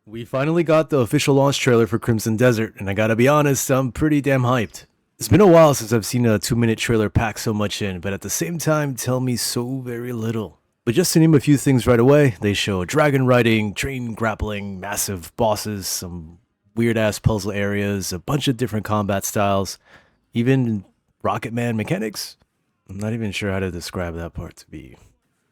We finally got the official launch trailer for Crimson Desert, and I gotta be honest, I'm pretty damn hyped. It's been a while since I've seen a 2-minute trailer pack so much in, but at the same time tell me so very little. But just to name a few things right away, they show dragon riding, train grappling, massive bosses, some weird ass puzzle areas, a bunch of different combat styles, even Rocket Man mechanics. I'm not even sure how to describe that part, to be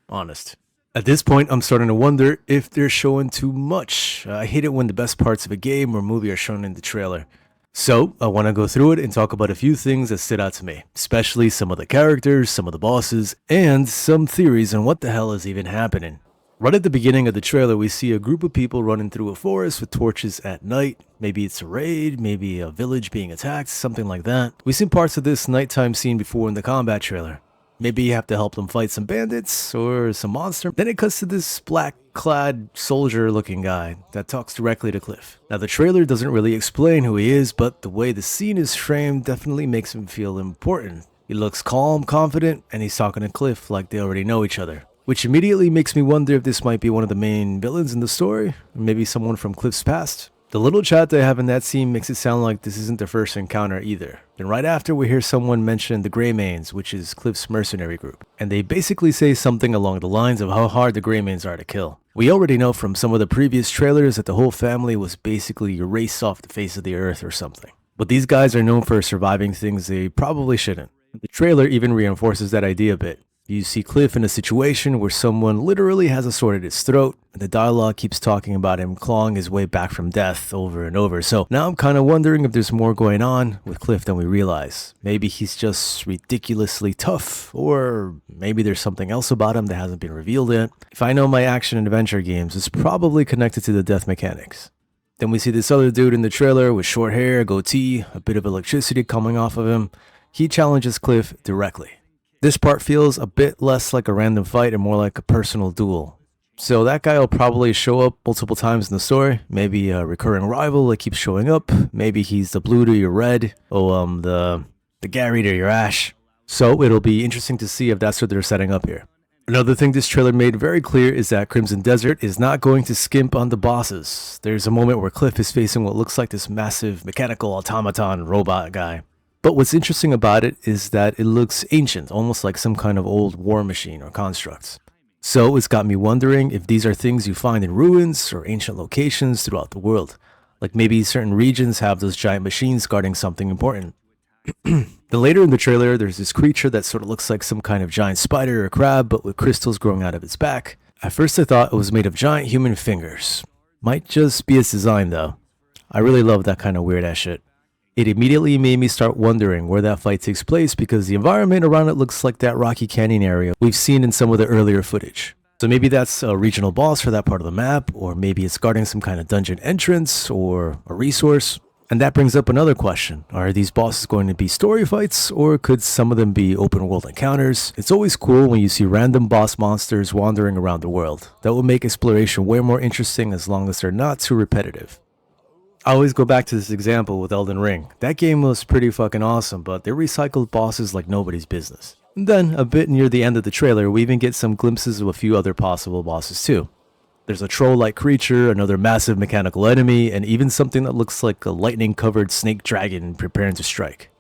honest. At this point, I'm starting to wonder if they're showing too much. I hate it when the best parts of a game or movie are shown in the trailer. So, I want to go through it and talk about a few things that stood out to me, especially some of the characters, some of the bosses, and some theories on what the hell is even happening. Right at the beginning of the trailer, we see a group of people running through a forest with torches at night. Maybe it's a raid, maybe a village being attacked, something like that. We've seen parts of this nighttime scene before in the combat trailer. Maybe you have to help them fight some bandits or some monster. Then it cuts to this black-clad soldier-looking guy that talks directly to Cliff. Now the trailer doesn't really explain who he is, but the way the scene is framed definitely makes him feel important. He looks calm, confident, and he's talking to Cliff like they already know each other. Which immediately makes me wonder if this might be one of the main villains in the story, or maybe someone from Cliff's past. The little chat they have in that scene makes it sound like this isn't their first encounter either. Then right after we hear someone mention the Greymanes, which is Cliff's mercenary group. And they basically say something along the lines of how hard the Greymanes are to kill. We already know from some of the previous trailers that the whole family was basically erased off the face of the earth or something. But these guys are known for surviving things they probably shouldn't. The trailer even reinforces that idea a bit. You see Cliff in a situation where someone literally has a sword at his throat, and the dialogue keeps talking about him clawing his way back from death over and over. So now I'm kind of wondering if there's more going on with Cliff than we realize. Maybe he's just ridiculously tough, or maybe there's something else about him that hasn't been revealed yet. If I know my action and adventure games, it's probably connected to the death mechanics. Then we see this other dude in the trailer with short hair, goatee, a bit of electricity coming off of him. He challenges Cliff directly. This part feels a bit less like a random fight and more like a personal duel. So that guy will probably show up multiple times in the story. Maybe a recurring rival that keeps showing up. Maybe he's the blue to your red. The Gary to your Ash. So it'll be interesting to see if that's what they're setting up here. Another thing this trailer made very clear is that Crimson Desert is not going to skimp on the bosses. There's a moment where Cliff is facing what looks like this massive mechanical automaton robot guy. But what's interesting about it is that it looks ancient, almost like some kind of old war machine or constructs. So it's got me wondering if these are things you find in ruins or ancient locations throughout the world. Like maybe certain regions have those giant machines guarding something important. Then later in the trailer, there's this creature that sort of looks like some kind of giant spider or crab, but with crystals growing out of its back. At first I thought it was made of giant human fingers. Might just be its design though. I really love that kind of weird ass shit. It immediately made me start wondering where that fight takes place because the environment around it looks like that Rocky Canyon area we've seen in some of the earlier footage. So maybe that's a regional boss for that part of the map, or maybe it's guarding some kind of dungeon entrance or a resource. And that brings up another question. Are these bosses going to be story fights, or could some of them be open world encounters? It's always cool when you see random boss monsters wandering around the world. That will make exploration way more interesting as long as they're not too repetitive. I always go back to this example with Elden Ring. That game was pretty fucking awesome, but they recycled bosses like nobody's business. And then, a bit near the end of the trailer, we even get some glimpses of a few other possible bosses too. There's a troll-like creature, another massive mechanical enemy, and even something that looks like a lightning-covered snake dragon preparing to strike.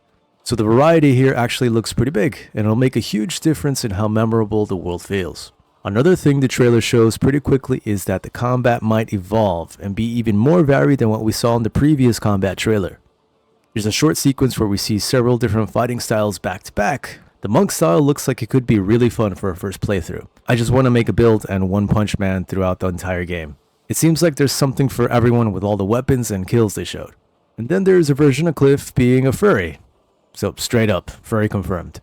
So the variety here actually looks pretty big, and it'll make a huge difference in how memorable the world feels. Another thing the trailer shows pretty quickly is that the combat might evolve and be even more varied than what we saw in the previous combat trailer. There's a short sequence where we see several different fighting styles back to back. The monk style looks like it could be really fun for a first playthrough. I just want to make a build and one punch man throughout the entire game. It seems like there's something for everyone with all the weapons and kills they showed. And then there's a version of Cliff being a furry. So straight up, furry confirmed.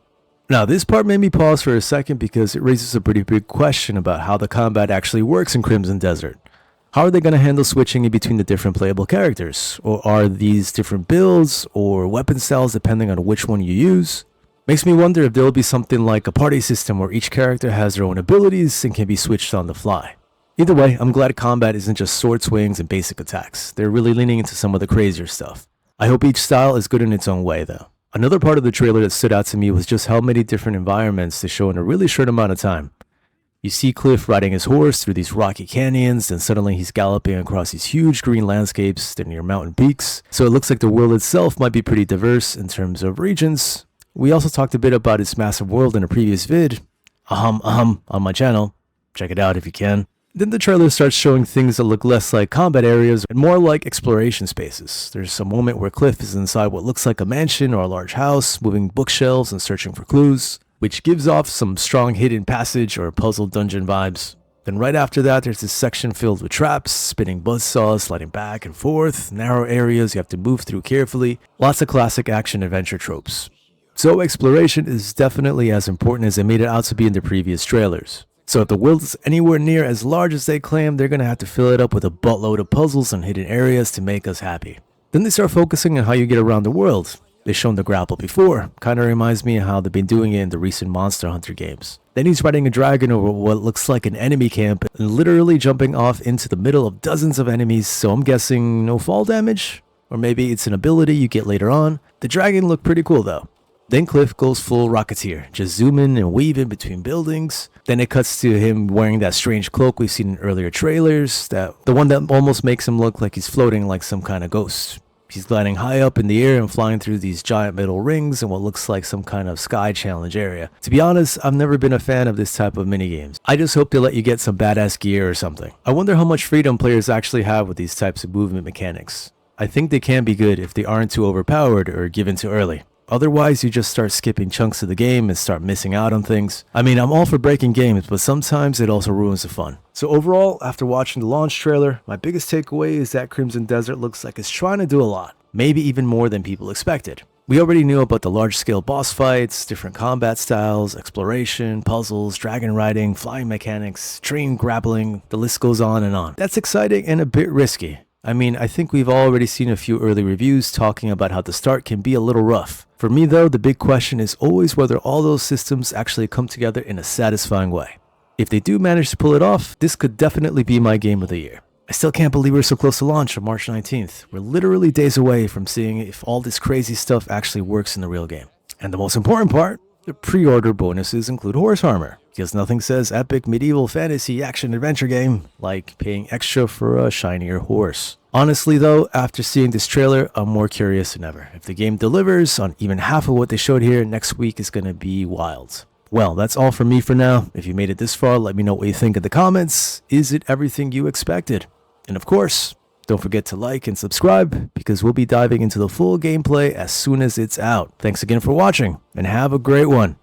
Now, this part made me pause for a second because it raises a pretty big question about how the combat actually works in Crimson Desert. How are they going to handle switching in between the different playable characters? Or are these different builds or weapon styles depending on which one you use? Makes me wonder if there'll be something like a party system where each character has their own abilities and can be switched on the fly. Either way, I'm glad combat isn't just sword swings and basic attacks. They're really leaning into some of the crazier stuff. I hope each style is good in its own way though. Another part of the trailer that stood out to me was just how many different environments they show in a really short amount of time. You see Cliff riding his horse through these rocky canyons, and suddenly he's galloping across these huge green landscapes that are near mountain peaks. So it looks like the world itself might be pretty diverse in terms of regions. We also talked a bit about its massive world in a previous vid, on my channel. Check it out if you can. Then the trailer starts showing things that look less like combat areas and more like exploration spaces. There's a moment where Cliff is inside what looks like a mansion or a large house, moving bookshelves and searching for clues, which gives off some strong hidden passage or puzzle dungeon vibes. Then right after that, there's this section filled with traps, spinning buzzsaws, sliding back and forth, narrow areas you have to move through carefully, lots of classic action-adventure tropes. So exploration is definitely as important as they made it out to be in the previous trailers. So if the world is anywhere near as large as they claim, they're going to have to fill it up with a buttload of puzzles and hidden areas to make us happy. Then they start focusing on how you get around the world. They've shown the grapple before, kind of reminds me of how they've been doing it in the recent Monster Hunter games. Then he's riding a dragon over what looks like an enemy camp and literally jumping off into the middle of dozens of enemies, so I'm guessing no fall damage? Or maybe it's an ability you get later on. The dragon looked pretty cool though. Then Cliff goes full Rocketeer, just zooming and weaving between buildings. Then it cuts to him wearing that strange cloak we've seen in earlier trailers, the one that almost makes him look like he's floating like some kind of ghost. He's gliding high up in the air and flying through these giant metal rings in what looks like some kind of sky challenge area. To be honest, I've never been a fan of this type of minigames. I just hope they let you get some badass gear or something. I wonder how much freedom players actually have with these types of movement mechanics. I think they can be good if they aren't too overpowered or given too early. Otherwise, you just start skipping chunks of the game and start missing out on things. I mean, I'm all for breaking games, but sometimes it also ruins the fun. So overall, after watching the launch trailer, my biggest takeaway is that Crimson Desert looks like it's trying to do a lot. Maybe even more than people expected. We already knew about the large-scale boss fights, different combat styles, exploration, puzzles, dragon riding, flying mechanics, train grappling, the list goes on and on. That's exciting and a bit risky. I mean, I think we've already seen a few early reviews talking about how the start can be a little rough. For me though, the big question is always whether all those systems actually come together in a satisfying way. If they do manage to pull it off, this could definitely be my game of the year. I still can't believe we're so close to launch on March 19th. We're literally days away from seeing if all this crazy stuff actually works in the real game. And the most important part, the pre-order bonuses include horse armor, because nothing says epic medieval fantasy action-adventure game like paying extra for a shinier horse. Honestly though, after seeing this trailer, I'm more curious than ever. If the game delivers on even half of what they showed here, next week is going to be wild. Well, that's all from me for now. If you made it this far, let me know what you think in the comments. Is it everything you expected? And of course, don't forget to like and subscribe, because we'll be diving into the full gameplay as soon as it's out. Thanks again for watching, and have a great one.